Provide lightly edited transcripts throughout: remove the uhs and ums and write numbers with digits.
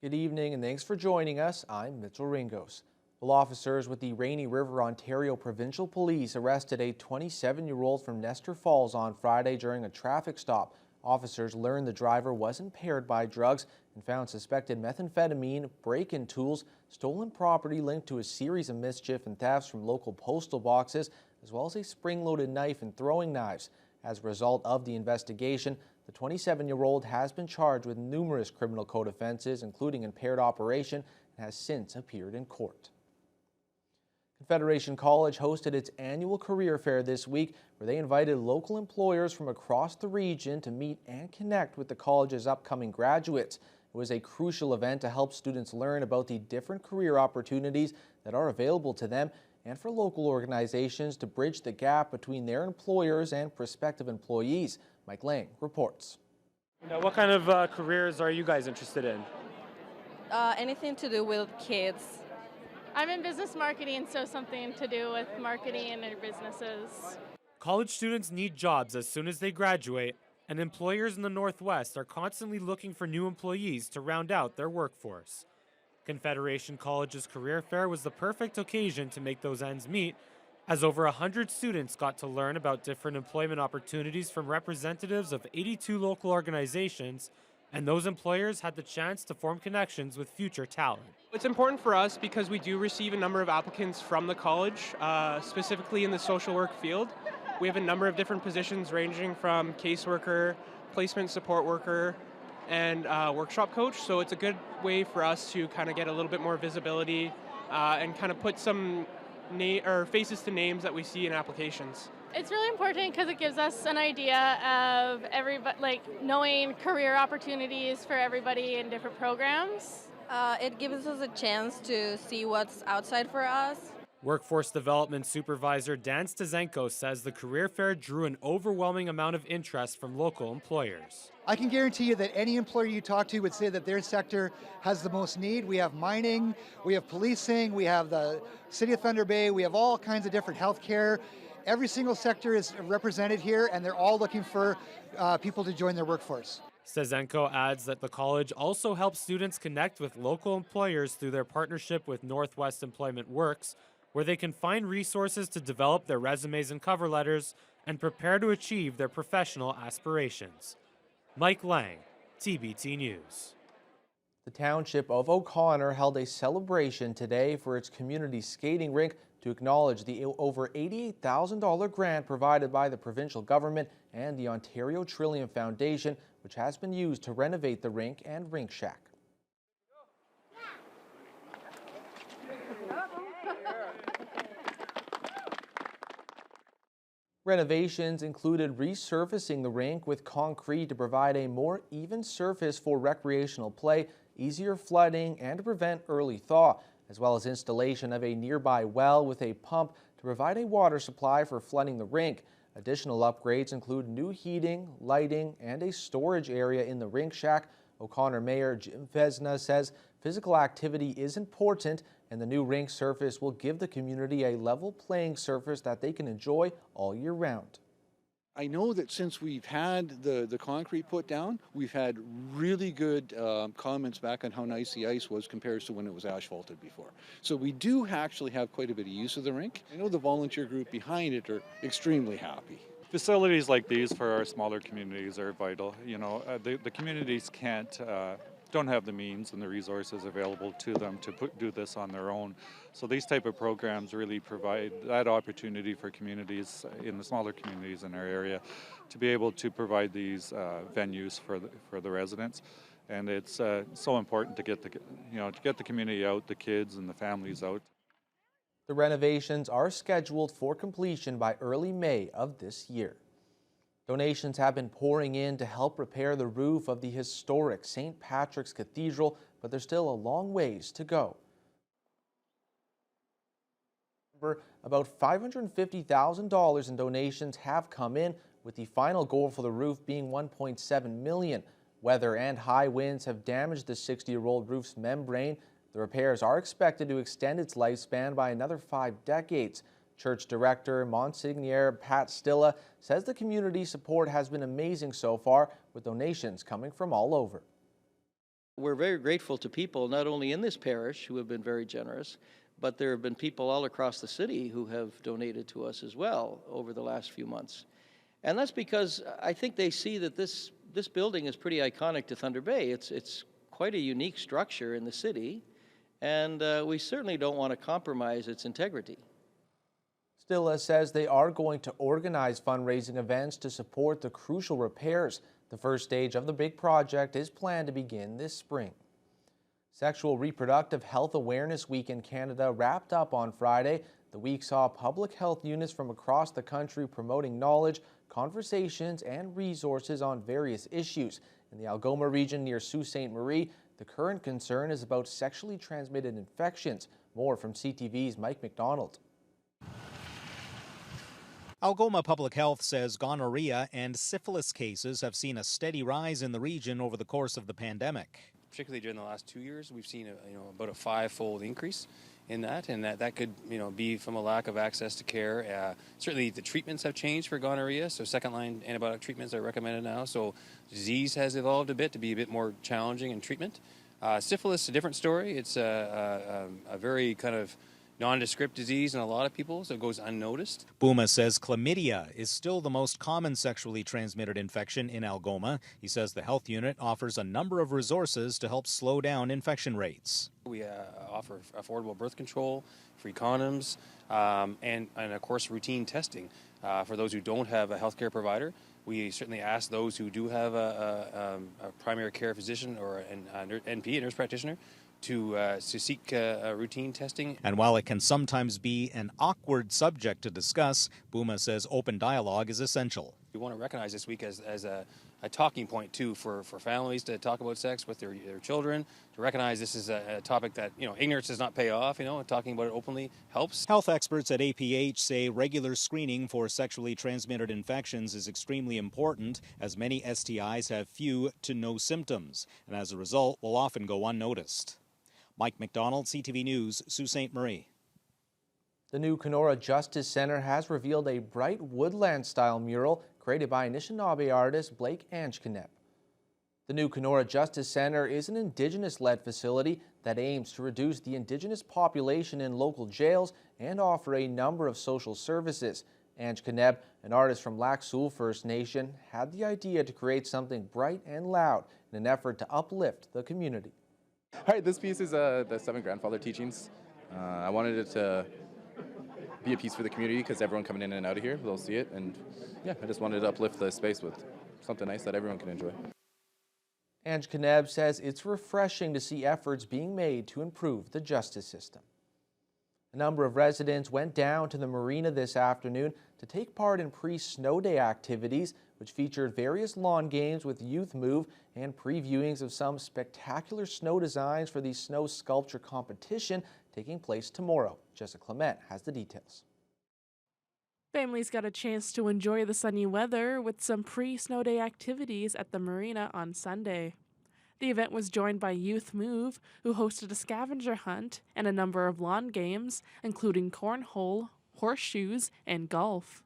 Good evening and thanks for joining us. I'm Mitchell Ringos. Well, officers with the Rainy River, Ontario Provincial Police arrested a 27-year-old from Nestor Falls on Friday during a traffic stop. Officers learned the driver was impaired by drugs and found suspected methamphetamine, break-in tools, stolen property linked to a series of mischief and thefts from local postal boxes, as well as a spring-loaded knife and throwing knives. As a result of the investigation, the 27-year-old has been charged with numerous criminal code offenses, including impaired operation, and has since appeared in court. Confederation College hosted its annual career fair this week, where they invited local employers from across the region to meet and connect with the college's upcoming graduates. It was a crucial event to help students learn about the different career opportunities that are available to them, and for local organizations to bridge the gap between their employers and prospective employees. Mike Lang reports. What kind of careers are you guys interested in? Anything to do with kids. I'm in business marketing, so something to do with marketing and their businesses. College students need jobs as soon as they graduate, and employers in the Northwest are constantly looking for new employees to round out their workforce. Confederation College's career fair was the perfect occasion to make those ends meet, as over 100 students got to learn about different employment opportunities from representatives of 82 local organizations, and those employers had the chance to form connections with future talent. It's important for us because we do receive a number of applicants from the college, specifically in the social work field. We have a number of different positions ranging from caseworker, placement support worker, and workshop coach. So it's a good way for us to kind of get a little bit more visibility and kind of put some faces to names that we see in applications. It's really important because it gives us an idea of knowing career opportunities for everybody in different programs. It gives us a chance to see what's outside for us. Workforce Development Supervisor Dan Stazenko says the career fair drew an overwhelming amount of interest from local employers. I can guarantee you that any employer you talk to would say that their sector has the most need. We have mining, we have policing, we have the City of Thunder Bay, we have all kinds of different healthcare. Every single sector is represented here, and they're all looking for people to join their workforce. Stazenko adds that the college also helps students connect with local employers through their partnership with Northwest Employment Works, where they can find resources to develop their resumes and cover letters and prepare to achieve their professional aspirations. Mike Lang, TBT News. The township of OConnor held a celebration today for its community skating rink to acknowledge the over $88,000 grant provided by the provincial government and the Ontario Trillium Foundation, which has been used to renovate the rink and rink shack. Renovations included resurfacing the rink with concrete to provide a more even surface for recreational play, easier flooding, and to prevent early thaw, as well as installation of a nearby well with a pump to provide a water supply for flooding the rink. Additional upgrades include new heating, lighting, and a storage area in the rink shack. OConnor Mayor Jim Vesna says physical activity is important, and the new rink surface will give the community a level playing surface that they can enjoy all year round. I know that since we've had the concrete put down, we've had really good comments back on how nice the ice was compared to when it was asphalted before. So we do actually have quite a bit of use of the rink. I know the volunteer group behind it are extremely happy. Facilities like these for our smaller communities are vital. You know, the communities don't have the means and the resources available to them to do this on their own. So these type of programs really provide that opportunity for communities in the smaller communities in our area to be able to provide these venues for the residents. And it's so important to get the community out, the kids and the families out. The renovations are scheduled for completion by early May of this year. Donations have been pouring in to help repair the roof of the historic St. Patrick's Cathedral, but there's still a long ways to go. About $550,000 in donations have come in, with the final goal for the roof being $1.7 million. Weather and high winds have damaged the 60-year-old roof's membrane. The repairs are expected to extend its lifespan by another 5 decades. Church Director Monsignor Pat Stilla says the community support has been amazing so far, with donations coming from all over. We're very grateful to people not only in this parish who have been very generous, but there have been people all across the city who have donated to us as well over the last few months. And that's because I think they see that this building is pretty iconic to Thunder Bay. It's quite a unique structure in the city, and we certainly don't want to compromise its integrity. Stilla says they are going to organize fundraising events to support the crucial repairs. The first stage of the big project is planned to begin this spring. Sexual Reproductive Health Awareness Week in Canada wrapped up on Friday. The week saw public health units from across the country promoting knowledge, conversations, and resources on various issues. In the Algoma region near Sault Ste. Marie, the current concern is about sexually transmitted infections. More from CTV's Mike McDonald. Algoma Public Health says gonorrhea and syphilis cases have seen a steady rise in the region over the course of the pandemic. Particularly during the last 2 years, we've seen about a 5-fold increase in that, and that could be from a lack of access to care. Certainly the treatments have changed for gonorrhea, so second-line antibiotic treatments are recommended now. So disease has evolved a bit to be a bit more challenging in treatment. Syphilis is a different story. It's a very kind of nondescript disease in a lot of people, so it goes unnoticed. Bouma says chlamydia is still the most common sexually transmitted infection in Algoma. He says the health unit offers a number of resources to help slow down infection rates. We offer affordable birth control, free condoms, and of course routine testing for those who don't have a healthcare provider. We certainly ask those who do have a primary care physician or an NP, a nurse practitioner, to seek routine testing. And while it can sometimes be an awkward subject to discuss, Bouma says open dialogue is essential. We want to recognize this week as a talking point, too, for families to talk about sex with their children, to recognize this is a topic that, ignorance does not pay off, and talking about it openly helps. Health experts at APH say regular screening for sexually transmitted infections is extremely important, as many STIs have few to no symptoms, and as a result will often go unnoticed. Mike McDonald, CTV News, Sault Ste. Marie. The new Kenora Justice Center has revealed a bright woodland-style mural created by Anishinaabe artist Blake Anjkaneb. The new Kenora Justice Center is an Indigenous-led facility that aims to reduce the Indigenous population in local jails and offer a number of social services. Anjkaneb, an artist from Lac Seul First Nation, had the idea to create something bright and loud in an effort to uplift the community. All right, this piece is the 7 grandfather teachings. I wanted it to be a piece for the community because everyone coming in and out of here, they'll see it. And yeah, I just wanted to uplift the space with something nice that everyone can enjoy. Anjkaneb says it's refreshing to see efforts being made to improve the justice system. A number of residents went down to the marina this afternoon to take part in pre-snow day activities, which featured various lawn games with Youth Move and previewings of some spectacular snow designs for the snow sculpture competition taking place tomorrow. Jessica Clement has the details. Families got a chance to enjoy the sunny weather with some pre-snow day activities at the marina on Sunday. The event was joined by Youth Move, who hosted a scavenger hunt and a number of lawn games, including cornhole, horseshoes, and golf.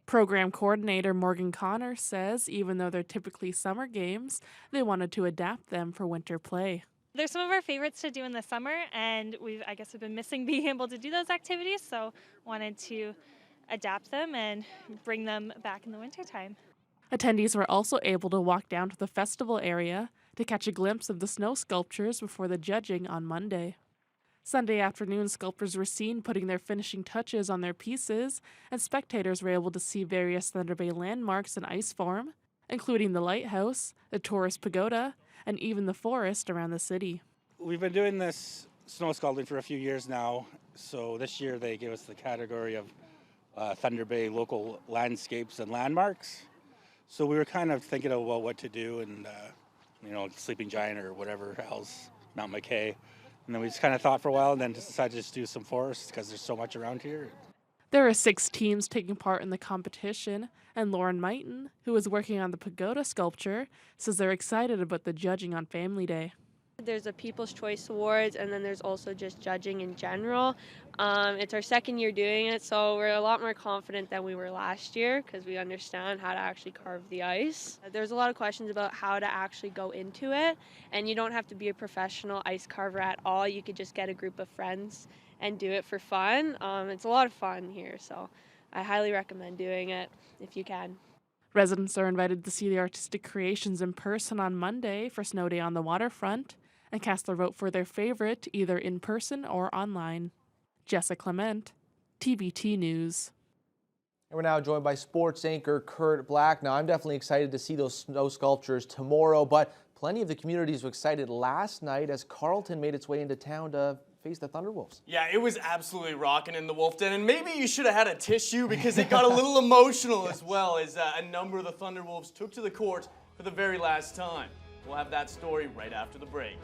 Program coordinator Morgan Connor says even though they're typically summer games, they wanted to adapt them for winter play. They're some of our favorites to do in the summer, and we've been missing being able to do those activities, so wanted to adapt them and bring them back in the wintertime. Attendees were also able to walk down to the festival area to catch a glimpse of the snow sculptures before the judging on Monday. Sunday afternoon, sculptors were seen putting their finishing touches on their pieces, and spectators were able to see various Thunder Bay landmarks in ice form, including the lighthouse, the tourist pagoda, and even the forest around the city. We've been doing this snow sculpting for a few years now, so this year they gave us the category of Thunder Bay local landscapes and landmarks. So we were kind of thinking about what to do, and Sleeping Giant or whatever else, Mount McKay. And then we just kind of thought for a while and then just decided to just do some forests because there's so much around here. There are 6 teams taking part in the competition, and Lauren Mighton, who is working on the pagoda sculpture, says they're excited about the judging on Family Day. There's a People's Choice Awards, and then there's also just judging in general. It's our second year doing it, so we're a lot more confident than we were last year because we understand how to actually carve the ice. There's a lot of questions about how to actually go into it, and you don't have to be a professional ice carver at all. You could just get a group of friends and do it for fun. It's a lot of fun here, so I highly recommend doing it if you can. Residents are invited to see the artistic creations in person on Monday for Snow Day on the waterfront and cast their vote for their favorite either in person or online. Jessica Clement, TVT News. And we're now joined by sports anchor Kurt Black. Now, I'm definitely excited to see those snow sculptures tomorrow, but plenty of the communities were excited last night as Carleton made its way into town to face the Thunderwolves. Yeah, it was absolutely rocking in the Wolf Den, and maybe you should have had a tissue because it got a little emotional as well as a number of the Thunderwolves took to the court for the very last time. We'll have that story right after the break.